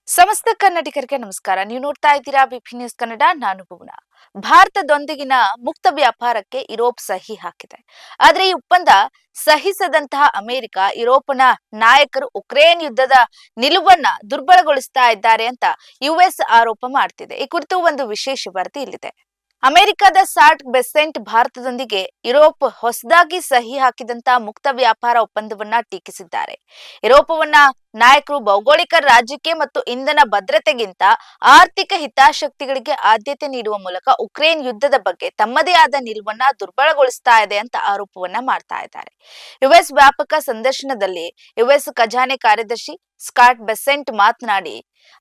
ಸಮಸ್ತ ಕನ್ನಡಿಗರಿಗೆ ನಮಸ್ಕಾರ. ನೀವು ನೋಡ್ತಾ ಇದ್ದೀರಾ ಬಿಪಿ ನ್ಯೂಸ್ ಕನ್ನಡ. ನಾನು ಭುವನ. ಭಾರತದೊಂದಿಗಿನ ಮುಕ್ತ ವ್ಯಾಪಾರಕ್ಕೆ ಯುರೋಪ್ ಸಹಿ ಹಾಕಿದೆ. ಆದ್ರೆ ಈ ಒಪ್ಪಂದ ಸಹಿಸದಂತಹ ಅಮೆರಿಕ, ಯುರೋಪಿನ ನಾಯಕರು ಉಕ್ರೇನ್ ಯುದ್ಧದ ನಿಲುವನ್ನ ದುರ್ಬಲಗೊಳಿಸ್ತಾ ಇದ್ದಾರೆ ಅಂತ ಯುಎಸ್ ಆರೋಪ ಮಾಡ್ತಿದೆ. ಈ ಕುರಿತು ಒಂದು ವಿಶೇಷ ವರದಿ ಇಲ್ಲಿದೆ. ಅಮೆರಿಕದ ಸಾರ್ಟ್ ಬೆಸೆಂಟ್ ಭಾರತದೊಂದಿಗೆ ಯುರೋಪ್ ಹೊಸದಾಗಿ ಸಹಿ ಹಾಕಿದಂತ ಮುಕ್ತ ವ್ಯಾಪಾರ ಒಪ್ಪಂದವನ್ನ ಟೀಕಿಸಿದ್ದಾರೆ. ಯುರೋಪವನ್ನ ನಾಯಕರು ಭೌಗೋಳಿಕ ರಾಜ್ಯಕ್ಕೆ ಮತ್ತು ಇಂಧನ ಭದ್ರತೆಗಿಂತ ಆರ್ಥಿಕ ಹಿತಾಸಕ್ತಿಗಳಿಗೆ ಆದ್ಯತೆ ನೀಡುವ ಮೂಲಕ ಉಕ್ರೇನ್ ಯುದ್ಧದ ಬಗ್ಗೆ ತಮ್ಮದೇ ಆದ ನಿಲುವನ್ನ ದುರ್ಬಲಗೊಳಿಸ್ತಾ ಇದೆ ಅಂತ ಆರೋಪವನ್ನ ಮಾಡ್ತಾ ಇದ್ದಾರೆ. ಯುಎಸ್ ವ್ಯಾಪಕ ಸಂದರ್ಶನದಲ್ಲಿ ಯುಎಸ್ ಖಜಾನೆ ಕಾರ್ಯದರ್ಶಿ ಸ್ಕಾಟ್ ಬೆಸೆಂಟ್ ಮಾತನಾಡಿ,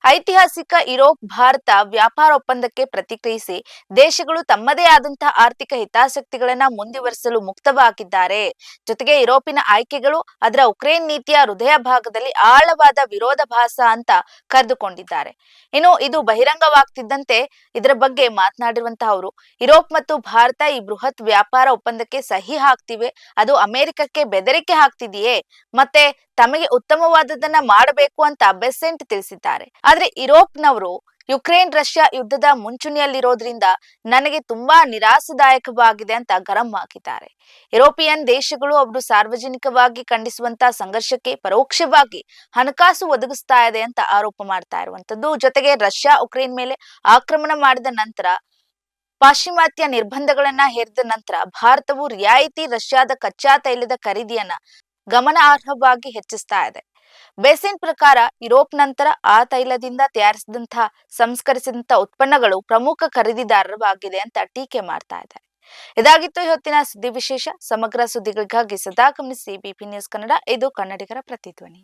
ಐತಿಹಾಸಿಕ ಯುರೋಪ್ ಭಾರತ ವ್ಯಾಪಾರ ಒಪ್ಪಂದಕ್ಕೆ ಪ್ರತಿಕ್ರಿಯಿಸಿ ದೇಶಗಳು ತಮ್ಮದೇ ಆದಂತಹ ಆರ್ಥಿಕ ಹಿತಾಸಕ್ತಿಗಳನ್ನ ಮುಂದುವರಿಸಲು ಮುಕ್ತವಾಗಿದ್ದಾರೆ. ಜೊತೆಗೆ ಯುರೋಪಿನ ಆಯ್ಕೆಗಳು ಅದರ ಉಕ್ರೇನ್ ನೀತಿಯ ಹೃದಯ ಭಾಗದಲ್ಲಿ ಆಳವಾದ ವಿರೋಧಾಭಾಸ ಅಂತ ಕರೆದುಕೊಂಡಿದ್ದಾರೆ. ಇನ್ನು ಇದು ಬಹಿರಂಗವಾಗ್ತಿದ್ದಂತೆ ಇದರ ಬಗ್ಗೆ ಮಾತನಾಡಿರುವಂತಹ ಅವರು, ಯುರೋಪ್ ಮತ್ತು ಭಾರತ ಈ ಬೃಹತ್ ವ್ಯಾಪಾರ ಒಪ್ಪಂದಕ್ಕೆ ಸಹಿ ಹಾಕ್ತಿವೆ, ಅದು ಅಮೆರಿಕಕ್ಕೆ ಬೆದರಿಕೆ ಹಾಕ್ತಿದೆಯೇ, ಮತ್ತೆ ತಮಗೆ ಉತ್ತಮವಾದದನ್ನ ಮಾಡಬೇಕು ಅಂತ ಬೆಸೆಂಟ್ ತಿಳಿಸಿದ್ದಾರೆ. ಆದ್ರೆ ಯುರೋಪ್ನವರು ಯುಕ್ರೇನ್ ರಷ್ಯಾ ಯುದ್ಧದ ಮುಂಚೂಣಿಯಲ್ಲಿರೋದ್ರಿಂದ ನನಗೆ ತುಂಬಾ ನಿರಾಸದಾಯಕವಾಗಿದೆ ಅಂತ ಗರಂ ಆಗಿದ್ದಾರೆ. ಯುರೋಪಿಯನ್ ದೇಶಗಳು ಅವರು ಸಾರ್ವಜನಿಕವಾಗಿ ಖಂಡಿಸುವಂತ ಸಂಘರ್ಷಕ್ಕೆ ಪರೋಕ್ಷವಾಗಿ ಹಣಕಾಸು ಒದಗಿಸ್ತಾ ಇದೆ ಅಂತ ಆರೋಪ ಮಾಡ್ತಾ ಇರುವಂತದ್ದು. ಜೊತೆಗೆ ರಷ್ಯಾ ಉಕ್ರೇನ್ ಮೇಲೆ ಆಕ್ರಮಣ ಮಾಡಿದ ನಂತರ ಪಾಶ್ಚಿಮಾತ್ಯ ನಿರ್ಬಂಧಗಳನ್ನ ಹೇರಿದ ನಂತರ ಭಾರತವು ರಿಯಾಯಿತಿ ರಷ್ಯಾದ ಕಚ್ಚಾ ತೈಲದ ಖರೀದಿಯನ್ನ ಗಮನಾರ್ಹವಾಗಿ ಹೆಚ್ಚಿಸ್ತಾ ಇದೆ. ಬೇಸಿನ್ ಪ್ರಕಾರ ಯುರೋಪ್ ನಂತರ ಆ ತೈಲದಿಂದ ತಯಾರಿಸಿದಂತಹ ಸಂಸ್ಕರಿಸಿದಂತಹ ಉತ್ಪನ್ನಗಳು ಪ್ರಮುಖ ಖರೀದಿದಾರವಾಗಿದೆ ಅಂತ ಟೀಕೆ ಮಾಡ್ತಾ ಇದ್ದಾರೆ. ಇದಾಗಿತ್ತು ಇವತ್ತಿನ ಸುದ್ದಿ ವಿಶೇಷ. ಸಮಗ್ರ ಸುದ್ದಿಗಳಿಗಾಗಿ ಸದಾ ಗಮನಿಸಿ ಬಿಪಿ ನ್ಯೂಸ್ ಕನ್ನಡ. ಇದು ಕನ್ನಡಿಗರ ಪ್ರತಿಧ್ವನಿ.